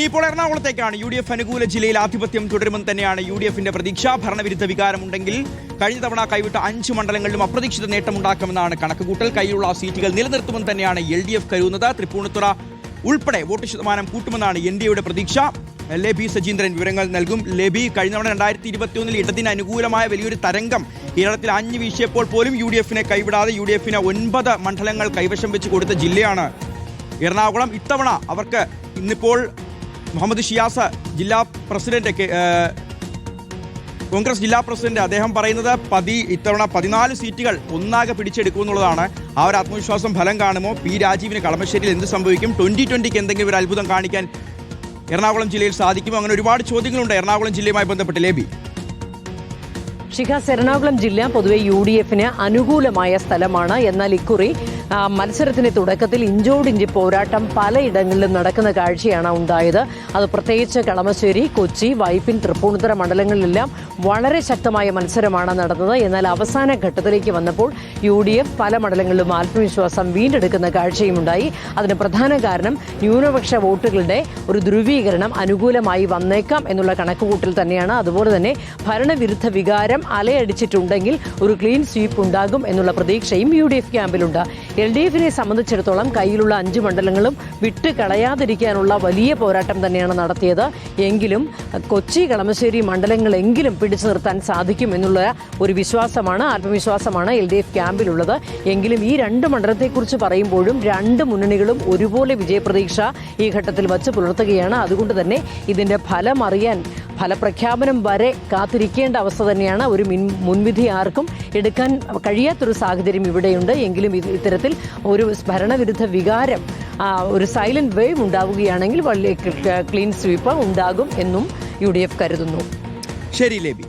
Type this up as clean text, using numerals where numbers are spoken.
ഇനിയിപ്പോൾ എറണാകുളത്തേക്കാണ്. UDF അനുകൂല ജില്ലയിൽ ആധിപത്യം തുടരുമെന്ന് തന്നെയാണ് UDFന്റെ പ്രതീക്ഷ. ഭരണവിരുദ്ധ വികാരമുണ്ടെങ്കിൽ കഴിഞ്ഞ തവണ കൈവിട്ട 5 മണ്ഡലങ്ങളിലും അപ്രതീക്ഷിത നേട്ടമുണ്ടാക്കുമെന്നാണ് കണക്കുകൂട്ടൽ. കയ്യിലുള്ള സീറ്റുകൾ നിലനിർത്തുമെന്ന് തന്നെയാണ് LDF കരുതുന്നത്. തൃപ്പൂണിത്തുറ ഉൾപ്പെടെ വോട്ട് ശതമാനം കൂട്ടുമെന്നാണ് NDAയുടെ പ്രതീക്ഷ. ലേബി സജീന്ദ്രൻ വിവരങ്ങൾ നൽകും. ലേബി, കഴിഞ്ഞ തവണ 2021 ഇടതിന് അനുകൂലമായ വലിയൊരു തരംഗം കേരളത്തിൽ ആഞ്ഞു വീശിയപ്പോൾ പോലും UDFനെ കൈവിടാതെ UDFന് 9 മണ്ഡലങ്ങൾ കൈവശം വെച്ച് കൊടുത്ത ജില്ലയാണ് എറണാകുളം. ഇത്തവണ അവർക്ക് ഇന്നിപ്പോൾ മുഹമ്മദ് ഷിയാസ് ജില്ലാ പ്രസിഡന്റ്, കോൺഗ്രസ് ജില്ലാ പ്രസിഡന്റ്, അദ്ദേഹം പറയുന്നത് ഇത്തവണ 14 സീറ്റുകൾ ഒന്നാകെ പിടിച്ചെടുക്കുമെന്നുള്ളതാണ്. ആ ഒരു ആത്മവിശ്വാസം ഫലം കാണുമോ? പി രാജീവിന് കളമശ്ശേരിയിൽ എന്ത് സംഭവിക്കും? 2020 എന്തെങ്കിലും ഒരു അത്ഭുതം കാണിക്കാൻ എറണാകുളം ജില്ലയിൽ സാധിക്കുമോ? അങ്ങനെ ഒരുപാട് ചോദ്യങ്ങളുണ്ട് എറണാകുളം ജില്ലയുമായി ബന്ധപ്പെട്ട്. ലേബി, ഷിഖാസ്, എറണാകുളം ജില്ല പൊതുവെ UDFന് അനുകൂലമായ സ്ഥലമാണ്. എന്നാൽ ഇക്കുറി മത്സരത്തിന്റെ തുടക്കത്തിൽ ഇഞ്ചോടിഞ്ച് പോരാട്ടം പലയിടങ്ങളിലും നടക്കുന്ന കാഴ്ചയാണ് ഉണ്ടായത്. അത് പ്രത്യേകിച്ച് കളമശ്ശേരി, കൊച്ചി, വൈപ്പിൻ, തൃപ്പൂണിത്തുറ മണ്ഡലങ്ങളിലെല്ലാം വളരെ ശക്തമായ മത്സരമാണ് നടന്നത്. എന്നാൽ അവസാന ഘട്ടത്തിലേക്ക് വന്നപ്പോൾ UDF പല മണ്ഡലങ്ങളിലും ആത്മവിശ്വാസം വീണ്ടെടുക്കുന്ന കാഴ്ചയുമുണ്ടായി. അതിന് പ്രധാന കാരണം ന്യൂനപക്ഷ വോട്ടുകളുടെ ഒരു ധ്രുവീകരണം അനുകൂലമായി വന്നേക്കാം എന്നുള്ള കണക്കുകൂട്ടൽ തന്നെയാണ്. അതുപോലെ തന്നെ ഭരണവിരുദ്ധ വികാരം അലയടിച്ചിട്ടുണ്ടെങ്കിൽ ഒരു ക്ലീൻ സ്വീപ്പ് ഉണ്ടാകും എന്നുള്ള പ്രതീക്ഷയും UDF ക്യാമ്പിലുണ്ട്. LDFനെ സംബന്ധിച്ചിടത്തോളം കയ്യിലുള്ള 5 മണ്ഡലങ്ങളും വിട്ടുകളയാതിരിക്കാനുള്ള വലിയ പോരാട്ടം തന്നെയാണ് നടത്തിയത്. എങ്കിലും കൊച്ചി, കളമശ്ശേരി മണ്ഡലങ്ങളെങ്കിലും പിടിച്ചു നിർത്താൻ സാധിക്കും എന്നുള്ള ഒരു വിശ്വാസമാണ്, ആത്മവിശ്വാസമാണ് LDF ക്യാമ്പിലുള്ളത്. എങ്കിലും ഈ 2 മണ്ഡലത്തെക്കുറിച്ച് പറയുമ്പോഴും 2 മുന്നണികളും ഒരുപോലെ വിജയപ്രതീക്ഷ ഈ ഘട്ടത്തിൽ വച്ച് പുലർത്തുകയാണ്. അതുകൊണ്ട് തന്നെ ഇതിന്റെ ഫലം അറിയാൻ, ഫലപ്രഖ്യാപനം വരെ കാത്തിരിക്കേണ്ട അവസ്ഥ തന്നെയാണ്. ഒരു മുൻവിധി ആർക്കും എടുക്കാൻ കഴിയാത്തൊരു സാഹചര്യം ഇവിടെയുണ്ട്. എങ്കിലും ഇത്തരത്തിൽ ഒരു ഭരണവിരുദ്ധ വികാരം, ഒരു സൈലന്റ് വേവ് ഉണ്ടാവുകയാണെങ്കിൽ വലിയ ക്ലീൻ സ്വീപ്പ് ഉണ്ടാകും എന്നും UDF കരുതുന്നു. ശരി ലേബി.